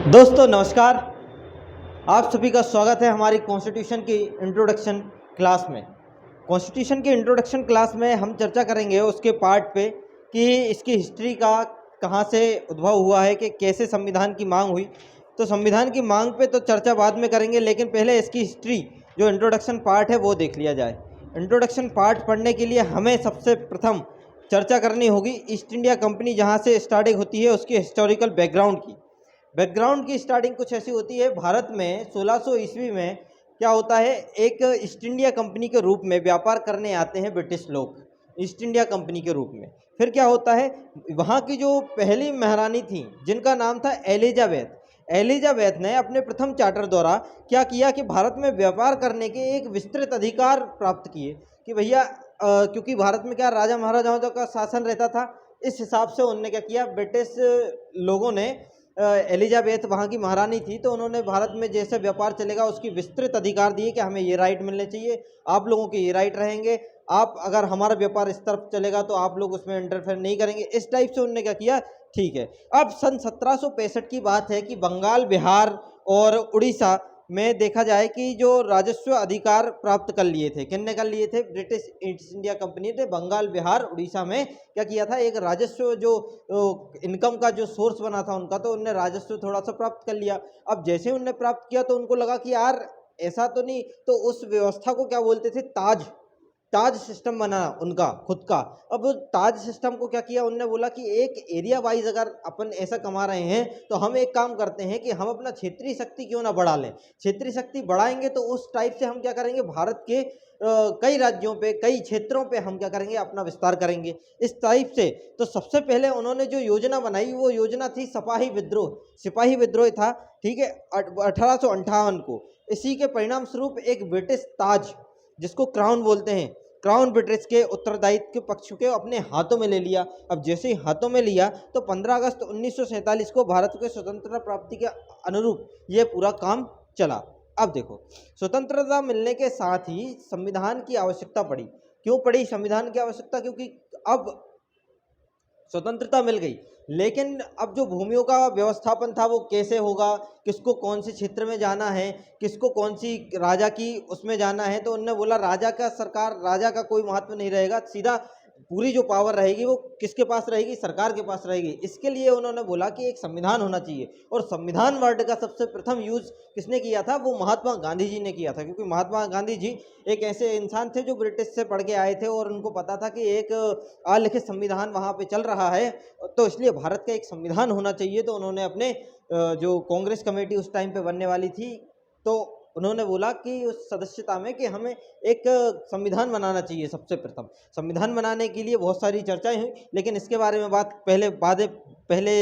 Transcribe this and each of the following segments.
दोस्तों नमस्कार। आप सभी का स्वागत है हमारी कॉन्स्टिट्यूशन की इंट्रोडक्शन क्लास में। कॉन्स्टिट्यूशन की इंट्रोडक्शन क्लास में हम चर्चा करेंगे उसके पार्ट पे कि इसकी हिस्ट्री का कहाँ से उद्भव हुआ है, कि कैसे संविधान की मांग हुई। तो संविधान की मांग पे तो चर्चा बाद में करेंगे, लेकिन पहले इसकी हिस्ट्री जो इंट्रोडक्शन पार्ट है वो देख लिया जाए। इंट्रोडक्शन पार्ट पढ़ने के लिए हमें सबसे प्रथम चर्चा करनी होगी ईस्ट इंडिया कंपनी जहाँ से स्टार्टिंग होती है उसकी हिस्टोरिकल बैकग्राउंड की। बैकग्राउंड की स्टार्टिंग कुछ ऐसी होती है। भारत में 1600 ईस्वी में क्या होता है, एक ईस्ट इंडिया कंपनी के रूप में व्यापार करने आते हैं ब्रिटिश लोग ईस्ट इंडिया कंपनी के रूप में। फिर क्या होता है, वहाँ की जो पहली महारानी थी जिनका नाम था एलिजाबेथ ने अपने प्रथम चार्टर द्वारा क्या किया कि भारत में व्यापार करने के एक विस्तृत अधिकार प्राप्त किए कि भैया क्योंकि भारत में क्या राजा महाराजाओं का शासन रहता था, इस हिसाब से उन्होंने क्या किया, ब्रिटिश लोगों ने एलिजाबेथ वहाँ की महारानी थी तो उन्होंने भारत में जैसे व्यापार चलेगा उसकी विस्तृत अधिकार दिए कि हमें ये राइट मिलने चाहिए, आप लोगों के ये राइट रहेंगे, आप अगर हमारा व्यापार इस तरफ चलेगा तो आप लोग उसमें इंटरफेयर नहीं करेंगे। इस टाइप से उन्होंने क्या किया, ठीक है। अब सन 1765 की बात है कि बंगाल, बिहार और उड़ीसा में देखा जाए कि जो राजस्व अधिकार प्राप्त कर लिए थे, किसने कर लिए थे, ब्रिटिश ईस्ट इंडिया कंपनी ने बंगाल, बिहार, उड़ीसा में क्या किया था, एक राजस्व जो इनकम का जो सोर्स बना था उनका, तो उनने राजस्व थोड़ा सा प्राप्त कर लिया। अब जैसे उनने प्राप्त किया तो उनको लगा कि यार ऐसा तो नहीं, तो उस व्यवस्था को क्या बोलते थे, ताज ताज सिस्टम बना उनका खुद का। अब वो ताज सिस्टम को क्या किया, उनने बोला कि एक एरिया वाइज अगर अपन ऐसा कमा रहे हैं तो हम एक काम करते हैं कि हम अपना क्षेत्रीय शक्ति क्यों ना बढ़ा लें। क्षेत्रीय शक्ति बढ़ाएंगे तो उस टाइप से हम क्या करेंगे, भारत के कई राज्यों पे, कई क्षेत्रों पे हम क्या करेंगे, अपना विस्तार करेंगे इस टाइप से। तो सबसे पहले उन्होंने जो योजना बनाई वो योजना थी सिपाही विद्रोह था, ठीक है, 1858 को। इसी के परिणाम स्वरूप एक ब्रिटिश ताज, जिसको क्राउन बोलते हैं, क्राउन ब्रिटिश के उत्तरदायित्व के पक्ष के अपने हाथों में ले लिया। अब जैसे ही हाथों में लिया तो 15 अगस्त 1947 को भारत के स्वतंत्रता प्राप्ति के अनुरूप ये पूरा काम चला। अब देखो, स्वतंत्रता मिलने के साथ ही संविधान की आवश्यकता पड़ी। क्यों पड़ी संविधान की आवश्यकता, क्योंकि अब स्वतंत्रता मिल गई, लेकिन अब जो भूमियों का व्यवस्थापन था वो कैसे होगा, किसको कौन से क्षेत्र में जाना है, किसको कौन सी राजा की उसमें जाना है। तो उन्होंने बोला राजा का कोई महत्व नहीं रहेगा, सीधा पूरी जो पावर रहेगी वो किसके पास रहेगी, सरकार के पास रहेगी। इसके लिए उन्होंने बोला कि एक संविधान होना चाहिए, और संविधान वर्ड का सबसे प्रथम यूज किसने किया था, वो महात्मा गांधी जी ने किया था। क्योंकि महात्मा गांधी जी एक ऐसे इंसान थे जो ब्रिटिश से पढ़ के आए थे और उनको पता था कि एक अलिखित संविधान वहाँ पे चल रहा है, तो इसलिए भारत का एक संविधान होना चाहिए। तो उन्होंने अपने जो कांग्रेस कमेटी उस टाइम पे बनने वाली थी, तो उन्होंने बोला कि उस सदस्यता में कि हमें एक संविधान बनाना चाहिए। सबसे प्रथम संविधान बनाने के लिए बहुत सारी चर्चाएं हुई, लेकिन इसके बारे में बात पहले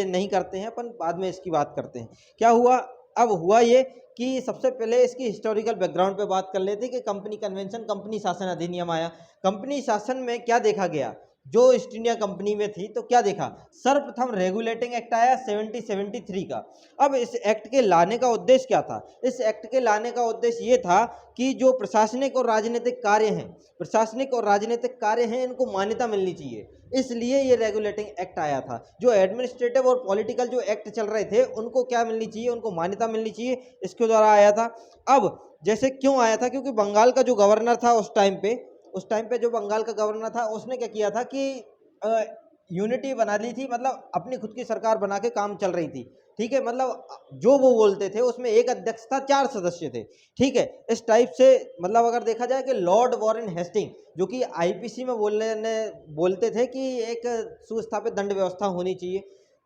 नहीं करते हैं, अपन बाद में इसकी बात करते हैं। क्या हुआ, अब हुआ ये कि सबसे पहले इसकी हिस्टोरिकल बैकग्राउंड पे बात कर लेते कि कंपनी कन्वेंशन, कंपनी शासन अधिनियम आया। कंपनी शासन में क्या देखा गया, जो ईस्ट इंडिया कंपनी में थी तो क्या देखा, सर्वप्रथम रेगुलेटिंग एक्ट आया 1773 का। अब इस एक्ट के लाने का उद्देश्य क्या था, इस एक्ट के लाने का उद्देश्य ये था कि जो प्रशासनिक और राजनीतिक कार्य हैं इनको मान्यता मिलनी चाहिए, इसलिए ये रेगुलेटिंग एक्ट आया था। जो एडमिनिस्ट्रेटिव और पॉलिटिकल जो एक्ट चल रहे थे उनको क्या मिलनी चाहिए, उनको मान्यता मिलनी चाहिए, इसके द्वारा आया था। अब जैसे क्यों आया था, क्योंकि बंगाल का जो गवर्नर था उस टाइम पे जो बंगाल का गवर्नर था उसने क्या किया था कि यूनिटी बना ली थी, मतलब अपनी खुद की सरकार बना के काम चल रही थी, ठीक है। मतलब जो वो बोलते थे उसमें एक अध्यक्ष था, 4 सदस्य थे, ठीक है। इस टाइप से मतलब अगर देखा जाए कि लॉर्ड वॉरेन हेस्टिंग जो कि आईपीसी में बोलते थे कि एक सुस्थापित दंड व्यवस्था होनी चाहिए,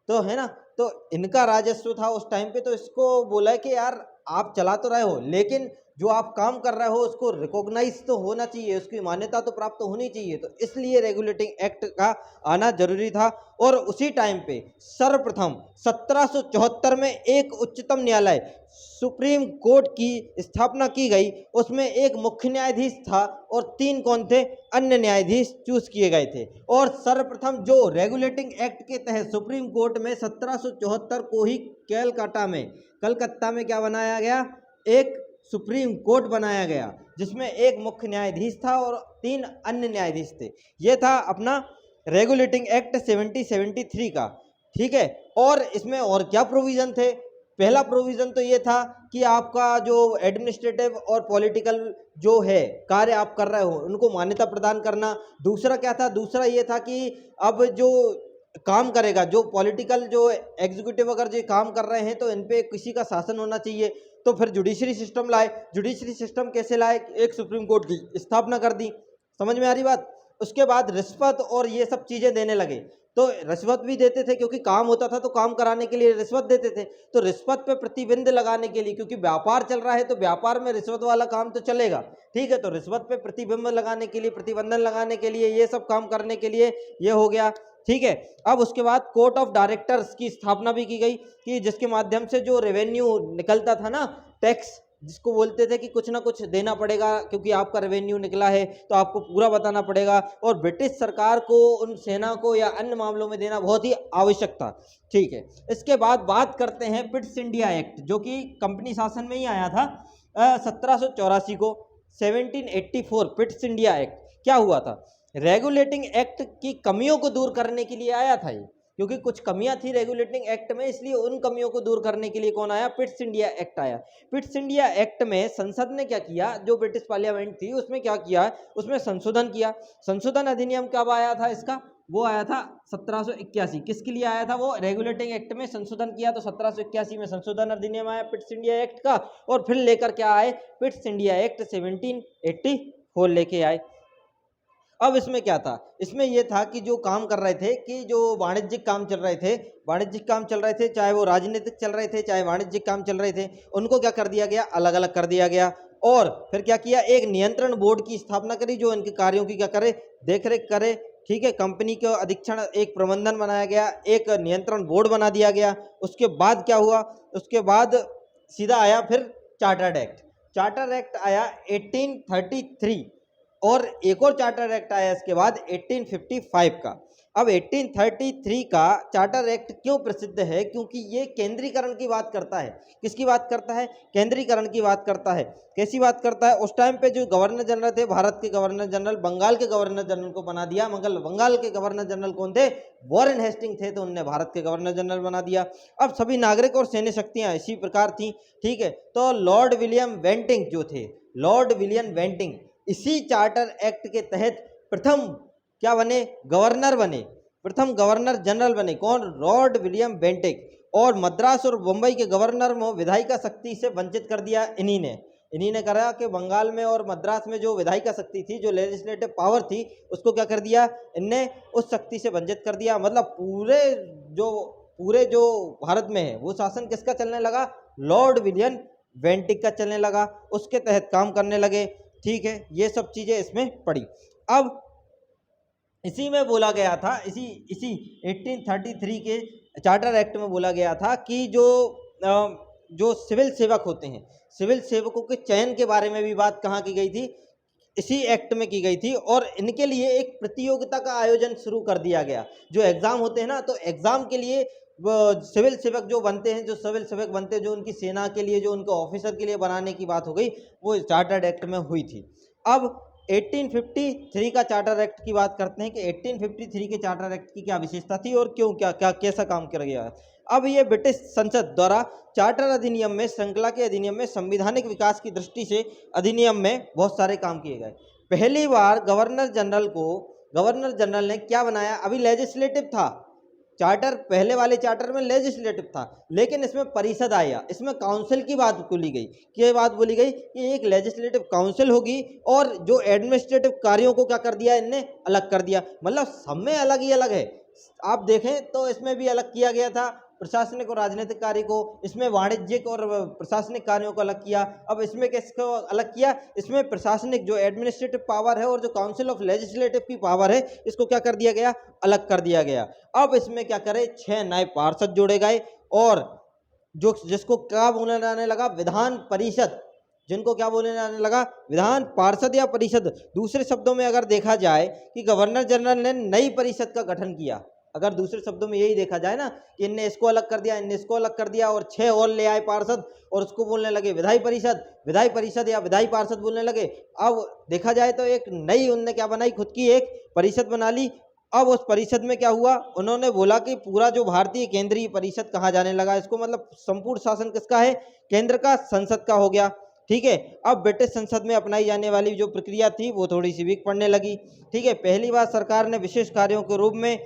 तो है ना, तो इनका राजस्व था उस टाइम पे। तो इसको बोला है कि यार आप चला तो रहे हो, लेकिन जो आप काम कर रहे हो उसको रिकॉग्नाइज तो होना चाहिए, उसकी मान्यता तो प्राप्त होनी चाहिए। तो इसलिए रेगुलेटिंग एक्ट का आना जरूरी था। और उसी टाइम पे सर्वप्रथम 1774 में एक उच्चतम न्यायालय सुप्रीम कोर्ट की स्थापना की गई। उसमें एक मुख्य न्यायाधीश था और 3 कौन थे, अन्य न्यायाधीश चूज किए गए थे। और सर्वप्रथम जो रेगुलेटिंग एक्ट के तहत सुप्रीम कोर्ट में 1774 को ही कलकत्ता में क्या बनाया गया, एक सुप्रीम कोर्ट बनाया गया, जिसमें एक मुख्य न्यायाधीश था और 3 अन्य न्यायाधीश थे। यह था अपना रेगुलेटिंग एक्ट 1773 का, ठीक है। और इसमें और क्या प्रोविजन थे, पहला प्रोविजन तो ये था कि आपका जो एडमिनिस्ट्रेटिव और पॉलिटिकल जो है कार्य आप कर रहे हो उनको मान्यता प्रदान करना। दूसरा क्या था, दूसरा ये था कि अब जो काम करेगा, जो पॉलिटिकल जो एग्जीक्यूटिव अगर जो काम कर रहे हैं तो इन पे किसी का शासन होना चाहिए, तो फिर जुडिशरी सिस्टम लाए। जुडिशरी सिस्टम कैसे लाए, एक सुप्रीम कोर्ट की स्थापना कर दी। समझ में आ रही बात। उसके बाद रिश्वत और ये सब चीज़ें देने लगे, तो रिश्वत भी देते थे क्योंकि काम होता था तो काम कराने के लिए रिश्वत देते थे। तो रिश्वत पे प्रतिबंध लगाने के लिए, क्योंकि व्यापार चल रहा है तो व्यापार में रिश्वत वाला काम तो चलेगा, ठीक है, तो रिश्वत पे प्रतिबंध लगाने के लिए, प्रतिबंधन लगाने के लिए, ये सब काम करने के लिए ये हो गया, ठीक है। अब उसके बाद कोर्ट ऑफ डायरेक्टर्स की स्थापना भी की गई कि जिसके माध्यम से जो रेवेन्यू निकलता था ना, टैक्स जिसको बोलते थे कि कुछ ना कुछ देना पड़ेगा क्योंकि आपका रेवेन्यू निकला है तो आपको पूरा बताना पड़ेगा, और ब्रिटिश सरकार को उन सेना को या अन्य मामलों में देना बहुत ही आवश्यक था, ठीक है। इसके बाद बात करते हैं पिट्स इंडिया एक्ट, जो कि कंपनी शासन में ही आया था 1784 को, 1784 पिट्स इंडिया एक्ट। क्या हुआ था, रेगुलेटिंग एक्ट की कमियों को दूर करने के लिए आया था ये, क्योंकि कुछ कमियां थी रेगुलेटिंग एक्ट में, इसलिए उन कमियों को दूर करने के लिए कौन आया, पिट्स इंडिया एक्ट आया। पिट्स इंडिया एक्ट में संसद ने क्या किया, जो ब्रिटिश पार्लियामेंट थी उसमें क्या किया, उसमें संशोधन किया। संशोधन अधिनियम कब आया था इसका, वो आया था 1781। किसके लिए आया था, वो रेगुलेटिंग एक्ट में संशोधन किया, तो 1781 में संशोधन अधिनियम आया पिट्स इंडिया एक्ट का, और फिर लेकर क्या आए, पिट्स इंडिया एक्ट 1784 लेके आए। अब इसमें क्या था, इसमें यह था कि जो काम कर रहे थे, कि जो वाणिज्यिक काम चल रहे थे, वाणिज्यिक काम चल रहे थे, चाहे वो राजनीतिक चल रहे थे चाहे वाणिज्यिक काम चल रहे थे, उनको क्या कर दिया गया, अलग अलग कर दिया गया। और फिर क्या किया, एक नियंत्रण बोर्ड की स्थापना करी जो इनके कार्यों की क्या करे, देखरेख करे, ठीक है। कंपनी के अधीक्षण, एक प्रबंधन बनाया गया, एक नियंत्रण बोर्ड बना दिया गया। उसके बाद क्या हुआ, उसके बाद सीधा आया फिर चार्टर्ड एक्ट। चार्टर एक्ट आया 1833, और एक और चार्टर एक्ट आया इसके बाद 1855 का। अब 1833 का चार्टर एक्ट क्यों प्रसिद्ध है, क्योंकि ये केंद्रीकरण की बात करता है। किसकी बात करता है, केंद्रीकरण की बात करता है। कैसी बात करता है, उस टाइम पे जो गवर्नर जनरल थे, भारत के गवर्नर जनरल बंगाल के गवर्नर जनरल को बना दिया। मगर बंगाल के गवर्नर जनरल कौन थे, वॉरेन हेस्टिंग थे, तो उनने भारत के गवर्नर जनरल बना दिया। अब सभी नागरिक और सैन्य शक्तियां इसी प्रकार थी, ठीक है। तो लॉर्ड विलियम बेंटिंक जो थे, लॉर्ड विलियम बेंटिंक इसी चार्टर एक्ट के तहत प्रथम क्या बने, गवर्नर बने, प्रथम गवर्नर जनरल बने। कौन, लॉर्ड विलियम बेंटिक। और मद्रास और बम्बई के गवर्नर में विधायिका शक्ति से वंचित कर दिया इन्हीं ने करा कि बंगाल में और मद्रास में जो विधायिका शक्ति थी, जो लेजिस्लेटिव पावर थी, उसको क्या कर दिया इनने, उस शक्ति से वंचित कर दिया। मतलब पूरे जो भारत में है वो शासन किसका चलने लगा, लॉर्ड विलियम बेंटिक का चलने लगा, उसके तहत काम करने लगे, ठीक है। ये सब चीजें इसमें पड़ी। अब इसी में बोला गया था, इसी 1833 के चार्टर एक्ट में बोला गया था कि जो सिविल सेवक होते हैं, सिविल सेवकों के चयन के बारे में भी बात कहाँ की गई थी, इसी एक्ट में की गई थी। और इनके लिए एक प्रतियोगिता का आयोजन शुरू कर दिया गया। जो एग्जाम होते हैं ना, तो एग्जाम के लिए सिविल सेवक जो बनते हैं, जो सिविल सेवक बनते हैं, जो उनकी सेना के लिए, जो उनके ऑफिसर के लिए बनाने की बात हो गई, वो चार्टर्ड एक्ट में हुई थी। अब 1853 का चार्टर एक्ट की बात करते हैं कि 1853 के चार्टर एक्ट की क्या विशेषता थी और क्यों, क्या कैसा काम किया गया है। अब ये ब्रिटिश संसद द्वारा चार्टर अधिनियम में, श्रृंखला के अधिनियम में संवैधानिक विकास की दृष्टि से अधिनियम में बहुत सारे काम किए गए। पहली बार गवर्नर जनरल ने क्या बनाया, अभी लेजिस्लेटिव था चार्टर, पहले वाले चार्टर में लेजिस्लेटिव था, लेकिन इसमें परिषद आया, इसमें काउंसिल की बात बोली गई। क्या बात बोली गई कि एक लेजिस्लेटिव काउंसिल होगी, और जो एडमिनिस्ट्रेटिव कार्यों को क्या कर दिया, इनने अलग कर दिया। मतलब सब में अलग ही अलग है। आप देखें तो इसमें भी अलग किया गया था प्रशासनिक और राजनीतिक कार्य को, इसमें वाणिज्यिक और प्रशासनिक कार्यों को अलग किया। अब इसमें किसको अलग किया, इसमें प्रशासनिक जो एडमिनिस्ट्रेटिव पावर है और जो काउंसिल ऑफ लेजिस्लेटिव की पावर है, इसको क्या कर दिया गया, अलग कर दिया गया। अब इसमें क्या करे, 6 नए पार्षद जोड़े गए, और जिसको क्या बोलने जाने लगा, विधान परिषद, जिनको क्या बोलने जाने लगा, विधान पार्षद या परिषद। दूसरे शब्दों में अगर देखा जाए कि गवर्नर जनरल ने नई परिषद का गठन किया, अगर दूसरे शब्दों में यही देखा जाए ना कि इनने इसको अलग कर दिया, इनने इसको अलग कर दिया, और 6 और ले आए पार्षद, और उसको बोलने लगे विधायी परिषद या विधायी पार्षद बोलने लगे। अब देखा जाए तो एक नई उनने क्या बनाई, खुद की एक परिषद बना ली, अब उस परिषद में क्या हुआ, उन्होंने बोला कि पूरा जो भारतीय केंद्रीय परिषद कहाँ जाने लगा, इसको मतलब संपूर्ण शासन किसका है, केंद्र का, संसद का हो गया। ठीक है, अब ब्रिटिश संसद में अपनाई जाने वाली जो प्रक्रिया थी वो थोड़ी सी वीक पड़ने लगी। ठीक है, पहली बार सरकार ने विशेष कार्यों के रूप में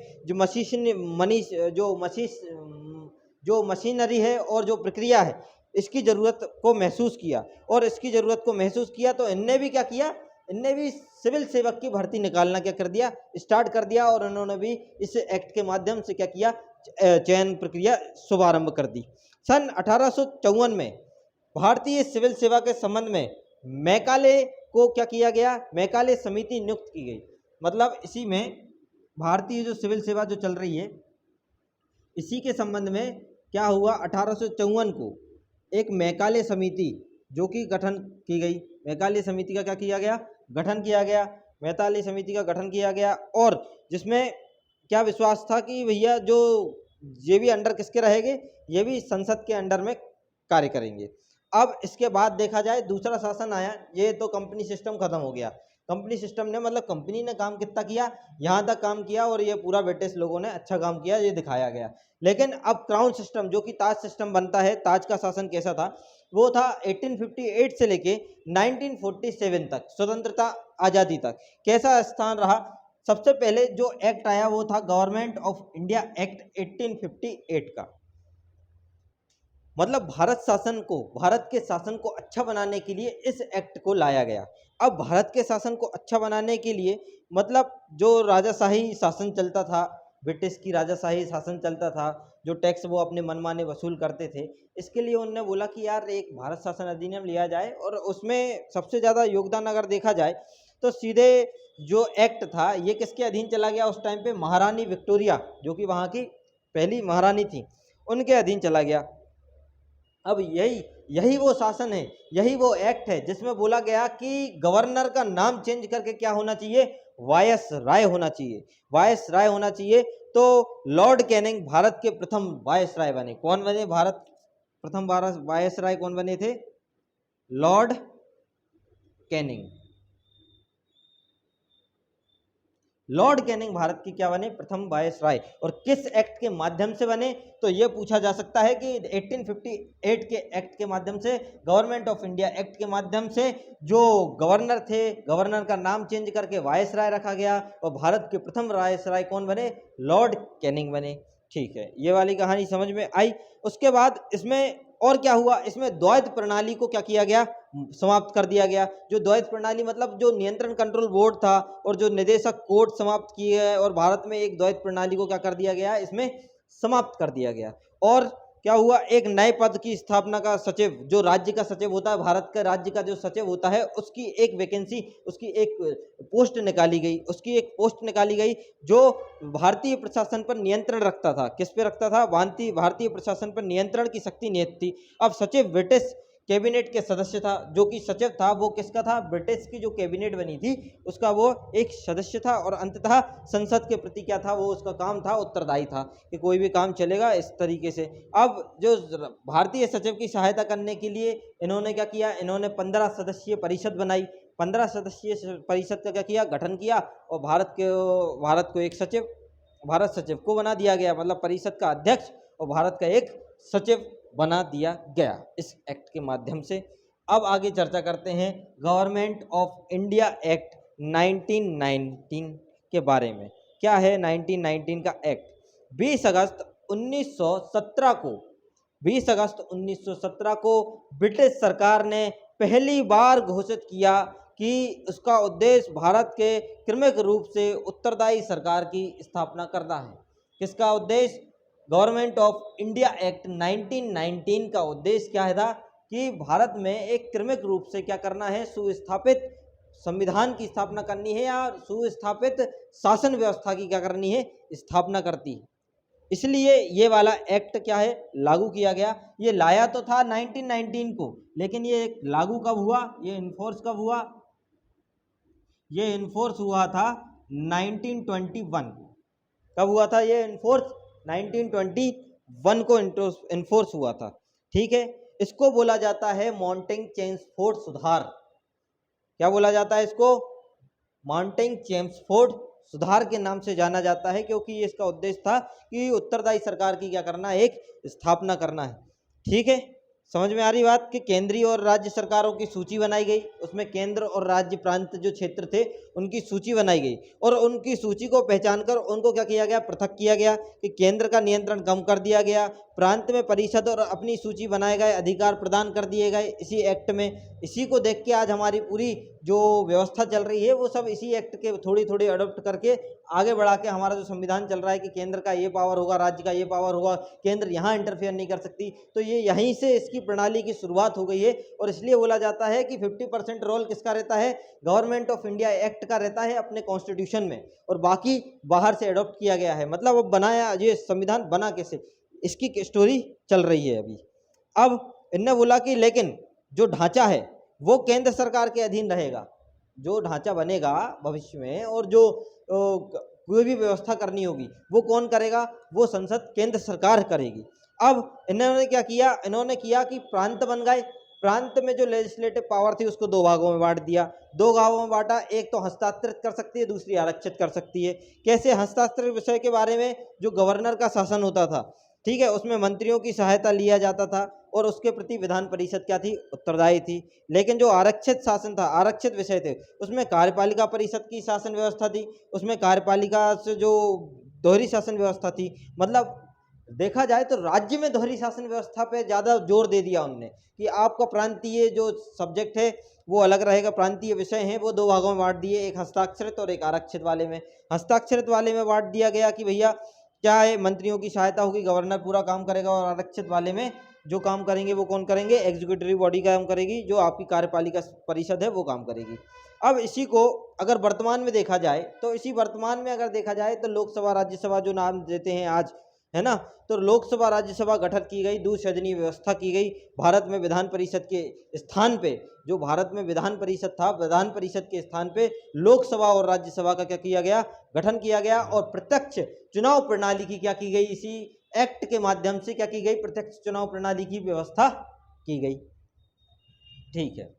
जो मशीनरी है और जो प्रक्रिया है इसकी ज़रूरत को महसूस किया, और इसकी ज़रूरत को महसूस किया तो इनने भी क्या किया, इनने भी सिविल सेवक की भर्ती निकालना क्या कर दिया, स्टार्ट कर दिया, और उन्होंने भी इस एक्ट के माध्यम से क्या किया, चयन प्रक्रिया शुभारंभ कर दी। सन 1854 में भारतीय सिविल सेवा के संबंध में मैकाले को क्या किया गया, मैकाले समिति नियुक्त की गई। मतलब इसी में भारतीय जो सिविल सेवा जो चल रही है इसी के संबंध में क्या हुआ, 1854 को एक मैकाले समिति जो कि गठन की गई। मैकाले समिति का क्या किया गया, गठन किया गया। मैकाले समिति का गठन किया गया और जिसमें क्या विश्वास था कि भैया जो ये भी अंडर किसके रहेंगे, ये भी संसद के अंडर में कार्य करेंगे। अब इसके बाद देखा जाए दूसरा शासन आया, ये तो कंपनी सिस्टम खत्म हो गया। कंपनी सिस्टम ने मतलब कंपनी ने काम कितना किया, यहाँ तक काम किया, और ये पूरा ब्रिटिश लोगों ने अच्छा काम किया, ये दिखाया गया। लेकिन अब क्राउन सिस्टम जो कि ताज सिस्टम बनता है, ताज का शासन कैसा था, वो था 1858 से लेके 1947 तक, स्वतंत्रता आज़ादी तक कैसा स्थान रहा। सबसे पहले जो एक्ट आया वो था गवर्नमेंट ऑफ इंडिया एक्ट 1858 का। मतलब भारत के शासन को अच्छा बनाने के लिए इस एक्ट को लाया गया। अब भारत के शासन को अच्छा बनाने के लिए मतलब जो राजाशाही शासन चलता था, ब्रिटिश की राजाशाही शासन चलता था, जो टैक्स वो अपने मनमाने वसूल करते थे, इसके लिए उन्होंने बोला कि यार एक भारत शासन अधिनियम लिया जाए, और उसमें सबसे ज़्यादा योगदान अगर देखा जाए तो सीधे जो एक्ट था ये किसके अधीन चला गया उस टाइम पे, महारानी विक्टोरिया जो कि वहाँ की पहली महारानी थी, उनके अधीन चला गया। अब यही वो शासन है, यही वो एक्ट है जिसमें बोला गया कि गवर्नर का नाम चेंज करके क्या होना चाहिए, वायस राय होना चाहिए, वायस राय होना चाहिए। तो लॉर्ड कैनिंग भारत के प्रथम वायस राय बने। कौन बने भारत प्रथम भारत वायस राय, कौन बने थे, Lord Canning. Lord Canning Bharat की क्या बने, प्रथम वायसराय। और किस एक्ट के माध्यम से बने, तो यह पूछा जा सकता है कि 1858 के एक्ट के माध्यम से, गवर्नमेंट ऑफ इंडिया एक्ट के माध्यम से जो गवर्नर थे, गवर्नर का नाम चेंज करके वायसराय रखा गया, और भारत के प्रथम वायसराय कौन बने, लॉर्ड कैनिंग बने। ठीक है, ये वाली कहानी समझ में आई। उसके बाद इसमें और क्या हुआ, इसमें द्वैध प्रणाली को क्या किया गया, समाप्त कर दिया गया। जो द्वैध प्रणाली मतलब जो नियंत्रण कंट्रोल बोर्ड था और जो निदेशक कोर्ट समाप्त किए गए, और भारत में एक द्वैध प्रणाली को क्या कर दिया गया, इसमें समाप्त कर दिया गया। और क्या हुआ, एक नए पद की स्थापना का सचिव, जो राज्य का सचिव होता है, भारत का राज्य का जो सचिव होता है, उसकी एक वैकेंसी, उसकी एक पोस्ट निकाली गई, उसकी एक पोस्ट निकाली गई जो भारतीय प्रशासन पर नियंत्रण रखता था। किस पे रखता था, भारतीय प्रशासन पर नियंत्रण की शक्ति नियत थी। अब सचिव ब्रिटिश कैबिनेट के सदस्य था, जो कि सचिव था वो किसका था, ब्रिटिश की जो कैबिनेट बनी थी उसका वो एक सदस्य था, और अंततः संसद के प्रति क्या था, वो उसका काम था, उत्तरदायी था कि कोई भी काम चलेगा इस तरीके से। अब जो भारतीय सचिव की सहायता करने के लिए इन्होंने क्या किया, इन्होंने 15 सदस्यीय परिषद बनाई। 15 सदस्यीय परिषद का क्या किया, गठन किया, और भारत को एक सचिव, भारत सचिव को बना दिया गया, मतलब परिषद का अध्यक्ष और भारत का एक सचिव बना दिया गया इस एक्ट के माध्यम से। अब आगे चर्चा करते हैं गवर्नमेंट ऑफ इंडिया एक्ट 1919 के बारे में। क्या है 1919 का एक्ट, 20 अगस्त 1917 को 20 अगस्त 1917 को ब्रिटिश सरकार ने पहली बार घोषित किया कि उसका उद्देश्य भारत के क्रमिक रूप से उत्तरदायी सरकार की स्थापना करना है। किसका उद्देश्य, गवर्नमेंट ऑफ इंडिया एक्ट 1919 का उद्देश्य क्या है था कि भारत में एक क्रमिक रूप से क्या करना है, सुस्थापित संविधान की स्थापना करनी है, या सुस्थापित शासन व्यवस्था की क्या करनी है, स्थापना करती है। इसलिए ये वाला एक्ट क्या है, लागू किया गया। ये लाया तो था 1919 को, लेकिन ये लागू कब हुआ, ये इन्फोर्स कब हुआ, ये इन्फोर्स हुआ था 1921 को। कब हुआ था ये इन्फोर्स, 1921 को इन्फोर्स हुआ था। ठीक है, इसको बोला जाता है माउंटेन चेम्सफोर्ड सुधार। क्या बोला जाता है इसको, माउंटेन चेम्सफोर्ड सुधार के नाम से जाना जाता है, क्योंकि ये इसका उद्देश्य था कि उत्तरदायी सरकार की क्या करना है, एक स्थापना करना है। ठीक है, समझ में आ रही बात कि केंद्रीय और राज्य सरकारों की सूची बनाई गई, उसमें केंद्र और राज्य प्रांत जो क्षेत्र थे उनकी सूची बनाई गई और उनकी सूची को पहचान कर उनको क्या किया गया, पृथक किया गया कि केंद्र का नियंत्रण कम कर दिया गया, प्रांत में परिषद और अपनी सूची बनाए गए अधिकार प्रदान कर दिए गए इसी एक्ट में। इसी को देख के आज हमारी पूरी जो व्यवस्था चल रही है वो सब इसी एक्ट के थोड़ी थोड़ी अडोप्ट करके आगे बढ़ा के हमारा जो संविधान चल रहा है कि केंद्र का ये पावर होगा, राज्य का ये पावर होगा, केंद्र यहाँ इंटरफेयर नहीं कर सकती। तो ये यहीं से इसकी प्रणाली की शुरुआत हो गई है और इसलिए बोला जाता है कि 50% रोल किसका रहता है, गवर्नमेंट ऑफ इंडिया एक्ट का रहता है अपने कॉन्स्टिट्यूशन में, और बाकी बाहर से अडॉप्ट किया गया है। मतलब अब बनाया, ये संविधान बना कैसे, इसकी स्टोरी चल रही है अभी। अब इनने बोला कि लेकिन जो ढांचा है वो केंद्र सरकार के अधीन रहेगा, जो ढांचा बनेगा भविष्य में और जो कोई भी व्यवस्था करनी होगी वो कौन करेगा, वो संसद केंद्र सरकार करेगी। अब इन्होंने क्या किया, इन्होंने किया कि प्रांत बन गए, प्रांत में जो लेजिस्लेटिव पावर थी उसको दो भागों में बांट दिया, दो भागों में बांटा, एक तो हस्तांतरित कर सकती है, दूसरी आरक्षित कर सकती है। कैसे, हस्तांतरित विषय के बारे में जो गवर्नर का शासन होता था, ठीक है, उसमें मंत्रियों की सहायता लिया जाता था और उसके प्रति विधान परिषद क्या थी, उत्तरदायी थी। लेकिन जो आरक्षित शासन था, आरक्षित विषय थे, उसमें कार्यपालिका परिषद की शासन व्यवस्था थी, उसमें कार्यपालिका से जो दोहरी शासन व्यवस्था थी। मतलब देखा जाए तो राज्य में दोहरी शासन व्यवस्था पे ज़्यादा जोर दे दिया उनने कि आपका प्रांतीय जो सब्जेक्ट है वो अलग रहेगा, प्रांतीय विषय हैं वो दो भागों में बांट दिए, एक हस्ताक्षरित और एक आरक्षित वाले में। हस्ताक्षरित वाले में बांट दिया गया कि भैया क्या है, मंत्रियों की सहायता होगी, गवर्नर पूरा काम करेगा, और आरक्षित वाले में जो काम करेंगे वो कौन करेंगे, एग्जीक्यूटिव बॉडी काम करेगी, जो आपकी कार्यपालिका परिषद है वो काम करेगी। अब इसी को अगर वर्तमान में देखा जाए तो इसी वर्तमान में अगर देखा जाए तो लोकसभा राज्यसभा जो नाम देते हैं आज, है ना, तो लोकसभा राज्यसभा गठन की गई, द्विसदनीय व्यवस्था की गई। भारत में विधान परिषद के स्थान पे, जो भारत में विधान परिषद था, विधान परिषद के स्थान पे लोकसभा और राज्यसभा का क्या किया गया, गठन किया गया। और प्रत्यक्ष चुनाव प्रणाली की क्या की गई, इसी एक्ट के माध्यम से क्या की गई, प्रत्यक्ष चुनाव प्रणाली की व्यवस्था की गई। ठीक है,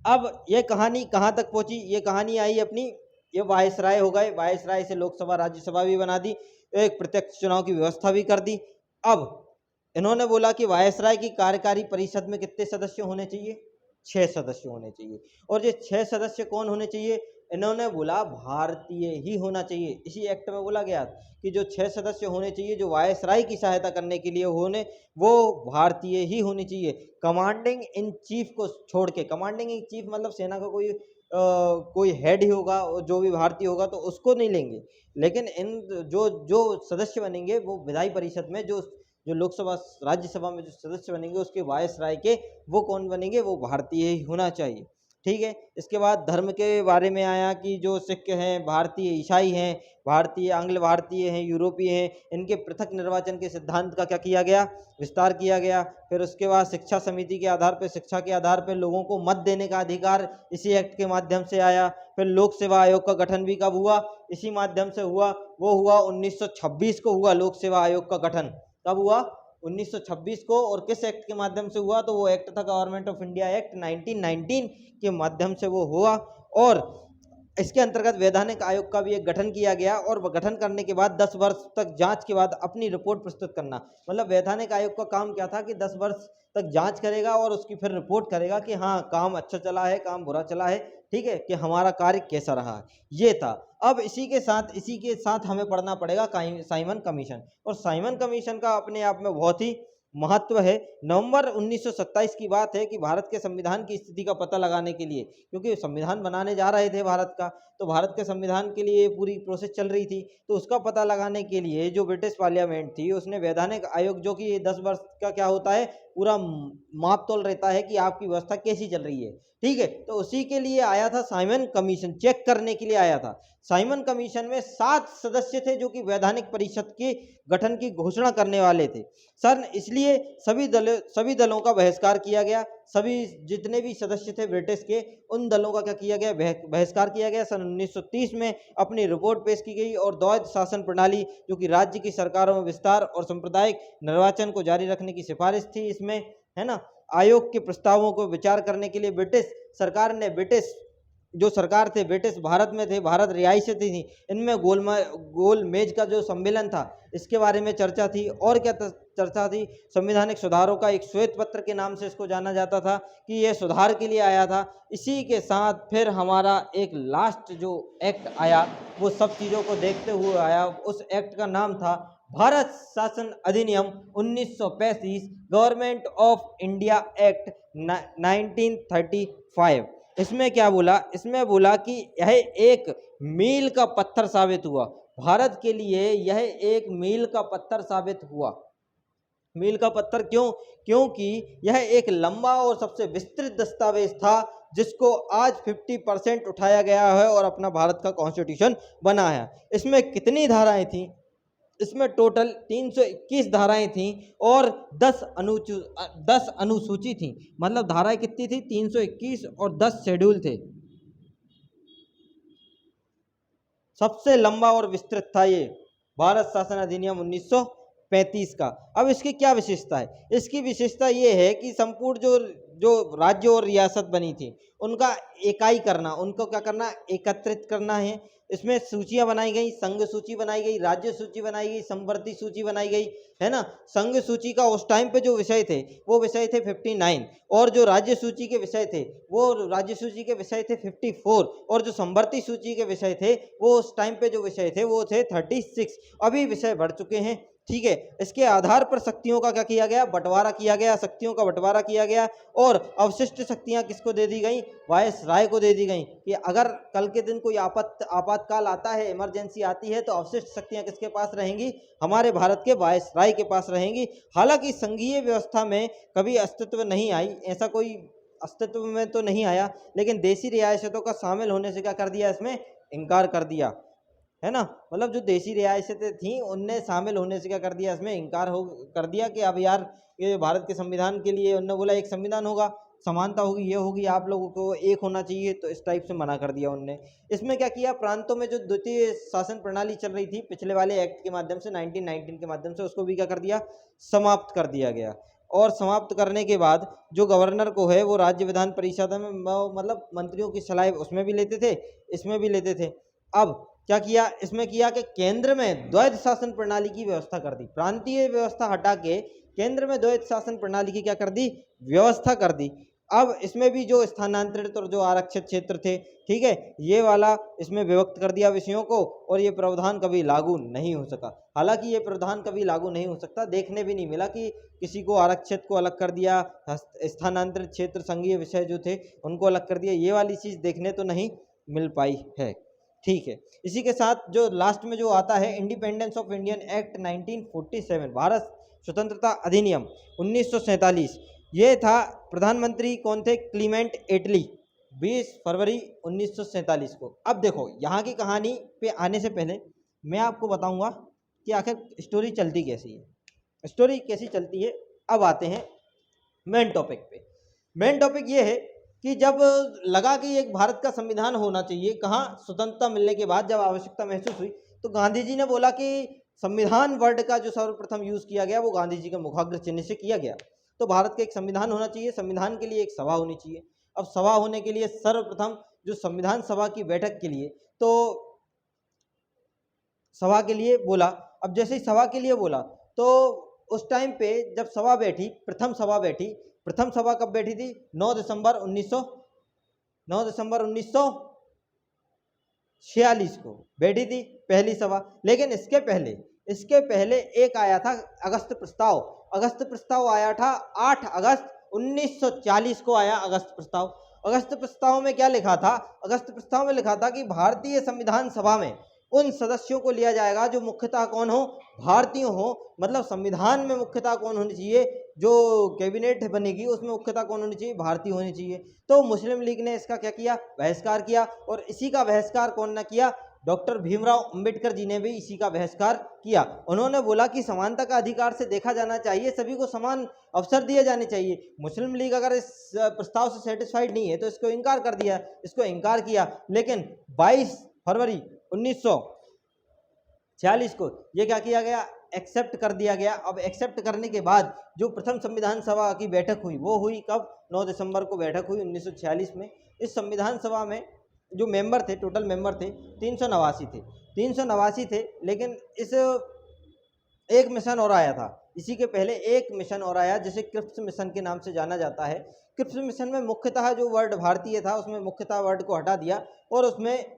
अब ये कहानी कहाँ तक पहुंची, ये कहानी आई अपनी, ये वायसराय हो गए, वायसराय से लोकसभा राज्यसभा भी बना दी, एक प्रत्यक्ष चुनाव की व्यवस्था भी कर दी। अब इन्होंने बोला कि वायसराय की कार्यकारी परिषद में कितने सदस्य होने चाहिए, 6 सदस्य होने चाहिए। और ये 6 सदस्य कौन होने चाहिए, इन्होंने बोला भारतीय ही होना चाहिए। इसी एक्ट में बोला गया कि जो 6 सदस्य होने चाहिए जो वायसराय की सहायता करने के लिए होने, वो भारतीय ही होनी चाहिए। कमांडिंग इन चीफ को छोड़ के, कमांडिंग इन चीफ मतलब सेना का कोई हेड ही होगा, जो भी भारतीय होगा तो उसको नहीं लेंगे। लेकिन इन जो जो सदस्य बनेंगे वो विधायी परिषद में, जो जो लोकसभा राज्यसभा में जो सदस्य बनेंगे उसके वायसराय के, वो कौन बनेंगे, वो भारतीय ही होना चाहिए। ठीक है, इसके बाद धर्म के बारे में आया कि जो सिख हैं, भारतीय ईसाई हैं, भारतीय आंग्ल भारतीय हैं, यूरोपीय हैं, इनके पृथक निर्वाचन के सिद्धांत का क्या किया गया, विस्तार किया गया। फिर उसके बाद शिक्षा समिति के आधार पर, शिक्षा के आधार पर लोगों को मत देने का अधिकार इसी एक्ट के माध्यम से आया। फिर लोक सेवा आयोग का गठन भी कब हुआ, इसी माध्यम से हुआ, वो हुआ 1926 को हुआ लोक सेवा आयोग का गठन। कब हुआ, 1926 को। और किस एक्ट के माध्यम से हुआ, तो वो एक्ट था गवर्नमेंट ऑफ इंडिया एक्ट 1919 के माध्यम से वो हुआ। और इसके अंतर्गत वैधानिक आयोग का भी एक गठन किया गया, और गठन करने के बाद 10 वर्ष तक जांच के बाद अपनी रिपोर्ट प्रस्तुत करना। मतलब वैधानिक आयोग का काम क्या था कि 10 वर्ष तक जांच करेगा और उसकी फिर रिपोर्ट करेगा कि हाँ काम अच्छा चला है, काम बुरा चला है, ठीक है, कि हमारा कार्य कैसा रहा, ये था। अब इसी के साथ हमें पढ़ना पड़ेगा साइमन कमीशन। और साइमन कमीशन का अपने आप में बहुत ही महत्व है। नवंबर 1927 की बात है कि भारत के संविधान की स्थिति का पता लगाने के लिए, क्योंकि संविधान बनाने जा रहे थे भारत का, तो भारत के संविधान के लिए पूरी प्रोसेस चल रही थी, तो उसका पता लगाने के लिए जो ब्रिटिश पार्लियामेंट थी उसने वैधानिक आयोग, जो कि 10 वर्ष का क्या होता है, पूरा माप तोल रहता है कि आपकी व्यवस्था कैसी चल रही है, ठीक है, तो उसी के लिए आया था साइमन कमीशन, चेक करने के लिए आया था। साइमन कमीशन में 7 सदस्य थे जो कि वैधानिक परिषद के गठन की घोषणा करने वाले थे सर। इसलिए सभी दलों का बहिष्कार किया गया, सभी जितने भी सदस्य थे ब्रिटिश के, उन दलों का क्या किया गया, बहिष्कार किया गया। सन 1930 में अपनी रिपोर्ट पेश की गई और द्वैध शासन प्रणाली, जो कि राज्य की सरकारों में विस्तार और सांप्रदायिक निर्वाचन को जारी रखने की सिफारिश थी इसमें, है ना। आयोग के प्रस्तावों को विचार करने के लिए ब्रिटिश सरकार ने ब्रिटिश जो सरकार थे ब्रिटिश भारत में थे, भारत रियासतें थी, इनमें गोल मेज का जो सम्मेलन था इसके बारे में चर्चा थी। और क्या चर्चा थी? संवैधानिक सुधारों का एक श्वेत पत्र के नाम से इसको जाना जाता था कि यह सुधार के लिए आया था। इसी के साथ फिर हमारा एक लास्ट जो एक्ट आया वो सब चीज़ों को देखते हुए आया। उस एक्ट का नाम था भारत शासन अधिनियम 1935, गवर्नमेंट ऑफ इंडिया एक्ट 1935। इसमें क्या बोला? इसमें बोला कि यह एक मील का पत्थर साबित हुआ भारत के लिए। यह एक मील का पत्थर साबित हुआ। मील का पत्थर क्यों? क्योंकि यह एक लंबा और सबसे विस्तृत दस्तावेज था जिसको आज 50% उठाया गया है और अपना भारत का कॉन्स्टिट्यूशन बना है। इसमें कितनी धाराएं थी? इसमें टोटल 321 धाराएं थीं और 10 अनुसूची थी। मतलब धाराएं कितनी थी? 321 और 10 शेड्यूल थे। सबसे लंबा और विस्तृत था ये भारत शासन अधिनियम 1935 का। अब इसकी क्या विशेषता है? इसकी विशेषता ये है कि संपूर्ण जो राज्य और रियासत बनी थी उनका इकाई करना, उनको क्या करना? एकत्रित करना है। इसमें सूचियां बनाई गई, संघ सूची बनाई गई, राज्य सूची बनाई गई, संवर्ती सूची बनाई गई, है ना। संघ सूची का उस टाइम पे जो विषय थे वो विषय थे 59 और जो राज्य सूची के विषय थे वो राज्य सूची के विषय थे 54 और जो संवर्ती सूची के विषय थे वो उस टाइम पे जो विषय थे वो थे 36। अभी विषय बढ़ चुके हैं, ठीक है। इसके आधार पर शक्तियों का क्या किया गया? बंटवारा किया गया, शक्तियों का बंटवारा किया गया और अवशिष्ट शक्तियां किसको दे दी गई? वायसराय को दे दी गई कि अगर कल के दिन कोई आपातकाल आता है, इमरजेंसी आती है तो अवशिष्ट शक्तियां किसके पास रहेंगी? हमारे भारत के वायसराय के पास रहेंगी। हालांकि संघीय व्यवस्था में कभी अस्तित्व नहीं आई, ऐसा कोई अस्तित्व में तो नहीं आया, लेकिन देशी रियासतों का शामिल होने से क्या कर दिया? इसमें इनकार कर दिया, है ना। मतलब जो देशी रियासतें थीं उनने शामिल होने से क्या कर दिया? इसमें इनकार कर दिया कि अब यार ये भारत के संविधान के लिए उन्होंने बोला एक संविधान होगा, समानता होगी, ये होगी, आप लोगों को एक होना चाहिए, तो इस टाइप से मना कर दिया उनने। इसमें क्या किया? प्रांतों में जो द्वितीय शासन प्रणाली चल रही थी पिछले वाले एक्ट के माध्यम से 1919 के माध्यम से, उसको भी क्या कर दिया? समाप्त कर दिया गया। और समाप्त करने के बाद जो गवर्नर को है वो राज्य विधान परिषद में मतलब मंत्रियों की सलाह उसमें भी लेते थे, इसमें भी लेते थे। अब क्या किया? इसमें किया कि केंद्र में द्वैध शासन प्रणाली की व्यवस्था कर दी। प्रांतीय व्यवस्था हटा के केंद्र में द्वैध शासन प्रणाली की क्या कर दी? व्यवस्था कर दी। अब इसमें भी जो स्थानांतरित और जो आरक्षित क्षेत्र थे, ठीक है, ये वाला इसमें विभक्त कर दिया विषयों को और ये प्रावधान कभी लागू नहीं हो सका। हालांकि ये प्रावधान कभी लागू नहीं हो सकता, देखने भी नहीं मिला कि किसी को आरक्षित को अलग कर दिया, स्थानांतरित क्षेत्र संघीय विषय जो थे उनको अलग कर दिया, ये वाली चीज़ देखने तो नहीं मिल पाई है, ठीक है। इसी के साथ जो लास्ट में जो आता है independence of Indian act 1947, Bharat स्वतंत्रता अधिनियम 1947, ये था। प्रधानमंत्री कौन थे? क्लीमेंट एटली, 20 फरवरी 1947 को। अब देखो यहाँ की कहानी पे आने से पहले मैं आपको बताऊंगा कि आखिर स्टोरी चलती कैसी है, स्टोरी कैसी चलती है। अब आते हैं मेन टॉपिक पे। मेन टॉपिक ये है कि जब लगा कि एक भारत का संविधान होना चाहिए, कहाँ? स्वतंत्रता मिलने के बाद जब आवश्यकता महसूस हुई तो गांधी जी ने बोला कि संविधान वर्ड का जो सर्वप्रथम यूज किया गया वो गांधी जी के मुखाग्र चिन्ह से किया गया। तो भारत का एक संविधान होना चाहिए, संविधान के लिए एक सभा होनी चाहिए। अब सभा होने के लिए सर्वप्रथम जो संविधान सभा की बैठक के लिए, तो सभा के लिए बोला। अब जैसे ही सभा के लिए बोला तो उस टाइम पे जब सभा बैठी, प्रथम सभा बैठी, प्रथम सभा कब बैठी थी? 9 दिसंबर 1946 को बैठी थी पहली सभा। लेकिन इसके पहले एक आया था अगस्त प्रस्ताव। अगस्त प्रस्ताव आया था 8 अगस्त 1940 को आया अगस्त प्रस्ताव। अगस्त प्रस्ताव में क्या लिखा था? अगस्त प्रस्ताव में लिखा था कि भारतीय संविधान सभा में उन सदस्यों को लिया जाएगा जो मुख्यतः कौन हो? भारतीय हो। मतलब संविधान में मुख्यतः कौन होनी चाहिए? जो कैबिनेट बनेगी उसमें मुख्यतः कौन होनी चाहिए? भारतीय होनी चाहिए। तो मुस्लिम लीग ने इसका क्या किया? बहिष्कार किया। और इसी का बहिष्कार कौन ने किया? डॉक्टर भीमराव अंबेडकर जी ने भी इसी का बहिष्कार किया। उन्होंने बोला कि समानता का अधिकार से देखा जाना चाहिए, सभी को समान अवसर दिए जाने चाहिए। मुस्लिम लीग अगर इस प्रस्ताव से सेटिस्फाइड नहीं है तो इसको इनकार कर दिया, इसको इनकार किया। लेकिन 22 फरवरी 1946 को ये क्या किया गया? एक्सेप्ट कर दिया गया। अब एक्सेप्ट करने के बाद जो प्रथम संविधान सभा की बैठक हुई वो हुई कब? 9 दिसंबर को बैठक हुई 1946 में। इस संविधान सभा में जो मेंबर थे, टोटल मेंबर थे 389 थे, 389 थे। लेकिन इस एक मिशन और आया था, इसी के पहले एक मिशन और आया जिसे क्रिप्स मिशन के नाम से जाना जाता है। क्रिप्स मिशन में मुख्यतः जो वर्ड भारतीय था उसमें मुख्यतः वर्ड को हटा दिया और उसमें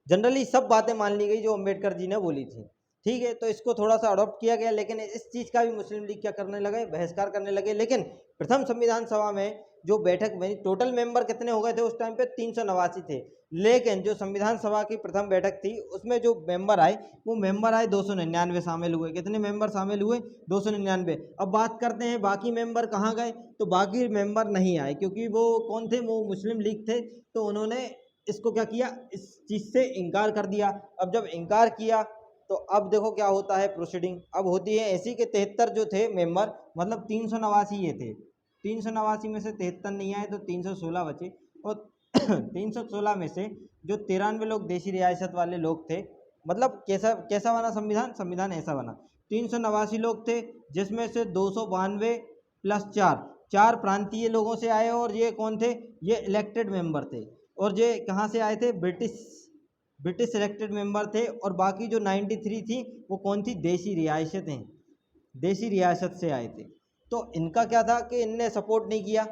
जनरली सब बातें मान ली गई जो अम्बेडकर जी ने बोली थी। ठीक है, तो इसको थोड़ा सा अडॉप्ट किया गया, लेकिन इस चीज़ का भी मुस्लिम लीग क्या करने लगे, बहिष्कार करने लगे। लेकिन प्रथम संविधान सभा में जो बैठक में टोटल मेंबर कितने हो गए थे उस टाइम पे 389 थे, लेकिन जो संविधान सभा की प्रथम बैठक थी उसमें जो मेंबर आए वो मेंबर आए 299 शामिल हुए। कितने मेंबर शामिल हुए? 299। अब बात करते हैं बाकी मेंबर कहाँ गए, तो बाकी मेंबर नहीं आए क्योंकि वो कौन थे, वो मुस्लिम लीग थे। तो उन्होंने इसको क्या किया, इस चीज़ से इनकार कर दिया। अब जब इनकार किया तो अब देखो क्या होता है प्रोसीडिंग। अब होती है ऐसी के 73 जो थे मेंबर, मतलब 389 ये थे, 389 में से 73 नहीं आए तो 316 बचे। और 316 में से जो 93 लोग देशी रियासत वाले लोग थे, मतलब कैसा कैसा बना संविधान, संविधान ऐसा बना 389 लोग थे, जिसमें से 292 प्लस 4 प्रांतीय लोगों से आए। और ये कौन थे, ये इलेक्टेड मेंबर थे। और ये कहाँ से आए थे, ब्रिटिश इलेक्टेड मेंबर थे। और बाकी जो 93 थी वो कौन थी, देशी रियासतें, देशी रियासत से आए थे। तो इनका क्या था कि इनने सपोर्ट नहीं किया,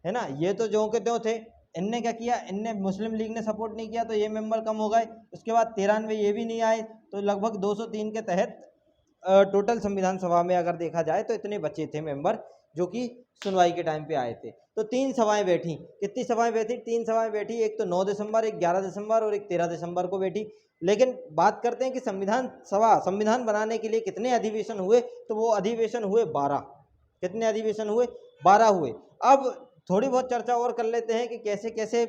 है ना, ये तो ज्यों के त्यों थे। इनने क्या किया, इनने मुस्लिम लीग ने सपोर्ट नहीं किया तो ये मेंबर कम हो गए। उसके बाद 93 ये भी नहीं आए, तो लगभग 203 के तहत टोटल संविधान सभा में अगर देखा जाए तो इतने बचे थे मेंबर जो कि सुनवाई के टाइम पे आए थे। तो 3 सभाएं बैठी, कितनी सभाएं बैठी, 3 सभाएं बैठी, एक तो 9 दिसंबर, एक 11 दिसंबर और एक 13 दिसंबर को बैठी। लेकिन बात करते हैं कि संविधान सभा, संविधान बनाने के लिए कितने अधिवेशन हुए, तो वो अधिवेशन हुए 12। कितने अधिवेशन हुए, 12 हुए। अब थोड़ी बहुत चर्चा और कर लेते हैं कि कैसे कैसे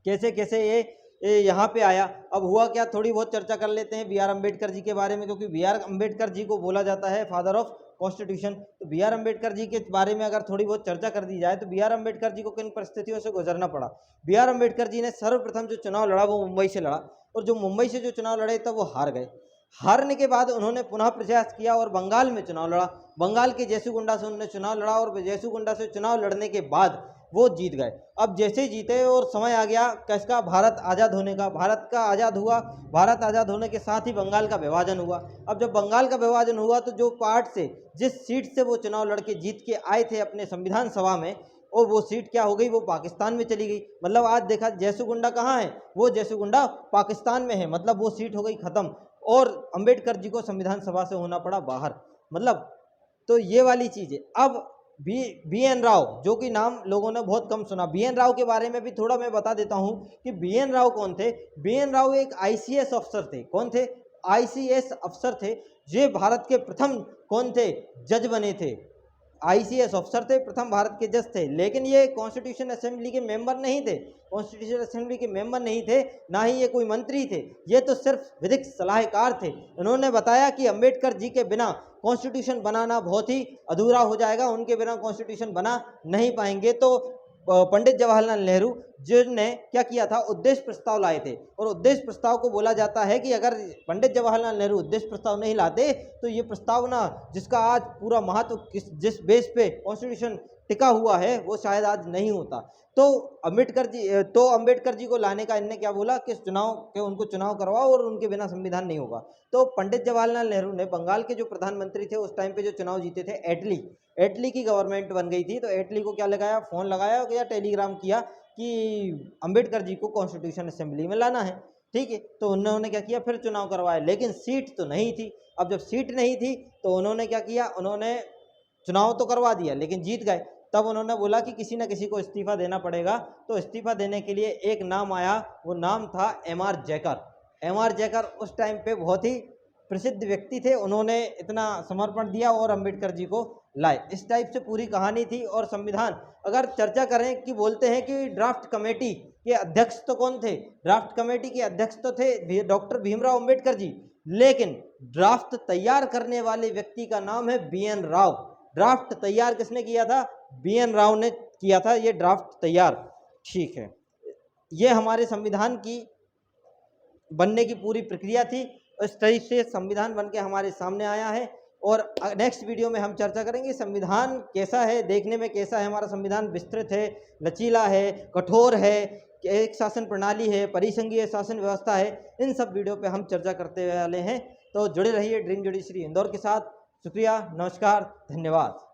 कैसे कैसे ये यहाँ पे आया। अब हुआ क्या, थोड़ी बहुत चर्चा कर लेते हैं बी आर अम्बेडकर जी के बारे में, क्योंकि बी आर अम्बेडकर जी को बोला जाता है फादर ऑफ कॉन्स्टिट्यूशन। तो बी आर अम्बेडकर जी के बारे में अगर थोड़ी बहुत चर्चा कर दी जाए तो बी आर अम्बेडकर जी को किन परिस्थितियों से गुजरना पड़ा। बी आर अम्बेडकर जी ने सर्वप्रथम जो चुनाव लड़ा वो मुंबई से लड़ा, और जो मुंबई से जो चुनाव लड़े तब वो हार गए। हारने के बाद उन्होंने पुनः प्रयास किया और बंगाल में चुनाव लड़ा। बंगाल के जैसूगुंडा से उन्होंने चुनाव लड़ा और जैसूगुंडा से चुनाव लड़ने के बाद वो जीत गए। अब जैसे जीते और समय आ गया किसका, भारत आज़ाद होने का, भारत का आज़ाद हुआ। भारत आज़ाद होने के साथ ही बंगाल का विभाजन हुआ। अब जब बंगाल का विभाजन हुआ तो जो पार्ट से, जिस सीट से वो चुनाव लड़के जीत के आए थे अपने संविधान सभा में, और वो सीट क्या हो गई, वो पाकिस्तान में चली गई। मतलब आज देखा जैसूगुंडा कहाँ है, वो जैसूगुंडा पाकिस्तान में है, मतलब वो सीट हो गई खत्म। और अंबेडकर जी को संविधान सभा से होना पड़ा बाहर, मतलब। तो ये वाली चीज़ है। अब बी एन राव, जो कि नाम लोगों ने बहुत कम सुना, बी एन राव के बारे में भी थोड़ा मैं बता देता हूं कि बी एन राव कौन थे। बी एन राव एक आईसीएस अफसर थे। कौन थे, आईसीएस अफसर थे। ये भारत के प्रथम कौन थे, जज बने थे। आईसीएस अफसर थे, प्रथम भारत के जज थे। लेकिन ये कॉन्स्टिट्यूशन असेंबली के मेंबर नहीं थे, कॉन्स्टिट्यूशन असेंबली के मेंबर नहीं थे, ना ही ये कोई मंत्री थे। ये तो सिर्फ विधिक सलाहकार थे। उन्होंने बताया कि अंबेडकर जी के बिना कॉन्स्टिट्यूशन बनाना बहुत ही अधूरा हो जाएगा, उनके बिना कॉन्स्टिट्यूशन बना नहीं पाएंगे। तो पंडित जवाहरलाल नेहरू जिन्होंने क्या किया था, उद्देश्य प्रस्ताव लाए थे। और उद्देश्य प्रस्ताव को बोला जाता है कि अगर पंडित जवाहरलाल नेहरू उद्देश्य प्रस्ताव नहीं लाते तो ये प्रस्तावना, जिसका आज पूरा महत्व जिस बेस पे कॉन्स्टिट्यूशन टिका हुआ है, वो शायद आज नहीं होता। तो अंबेडकर जी को लाने का इनने क्या बोला कि चुनाव के उनको चुनाव करवाओ और उनके बिना संविधान नहीं होगा। तो पंडित जवाहरलाल नेहरू ने, बंगाल के जो प्रधानमंत्री थे उस टाइम पे जो चुनाव जीते थे, एटली की गवर्नमेंट बन गई थी। तो एटली को क्या लगाया, फोन लगाया या टेलीग्राम किया कि अंबेडकर जी को कॉन्स्टिट्यूशन असेंबली में लाना है। ठीक है, तो उन्होंने क्या किया, फिर चुनाव करवाया, लेकिन सीट तो नहीं थी। अब जब सीट नहीं थी तो उन्होंने क्या किया, उन्होंने चुनाव तो करवा दिया लेकिन जीत गए। तब उन्होंने बोला कि किसी न किसी को इस्तीफा देना पड़ेगा। तो इस्तीफा देने के लिए एक नाम आया, वो नाम था एम आर जैकर। एम आर जैकर उस टाइम पे बहुत ही प्रसिद्ध व्यक्ति थे, उन्होंने इतना समर्पण दिया और अंबेडकर जी को लाए। इस टाइप से पूरी कहानी थी। और संविधान अगर चर्चा करें कि बोलते हैं कि ड्राफ्ट कमेटी के अध्यक्ष तो कौन थे, ड्राफ्ट कमेटी के अध्यक्ष तो थे डॉक्टर भीमराव अंबेडकर जी, लेकिन ड्राफ्ट तैयार करने वाले व्यक्ति का नाम है बी एन राव। ड्राफ्ट तैयार किसने किया था, बी एन राव ने किया था ये ड्राफ्ट तैयार। ठीक है, ये हमारे संविधान की बनने की पूरी प्रक्रिया थी। इस तरीके से संविधान बन के हमारे सामने आया है। और नेक्स्ट वीडियो में हम चर्चा करेंगे संविधान कैसा है, देखने में कैसा है, हमारा संविधान विस्तृत है, लचीला है, कठोर है, एक शासन प्रणाली है, परिसंघीय शासन व्यवस्था है। इन सब वीडियो पे हम चर्चा करते वाले हैं। तो जुड़े रहिए ड्रीम जुडिशरी इंदौर के साथ। शुक्रिया, नमस्कार, धन्यवाद।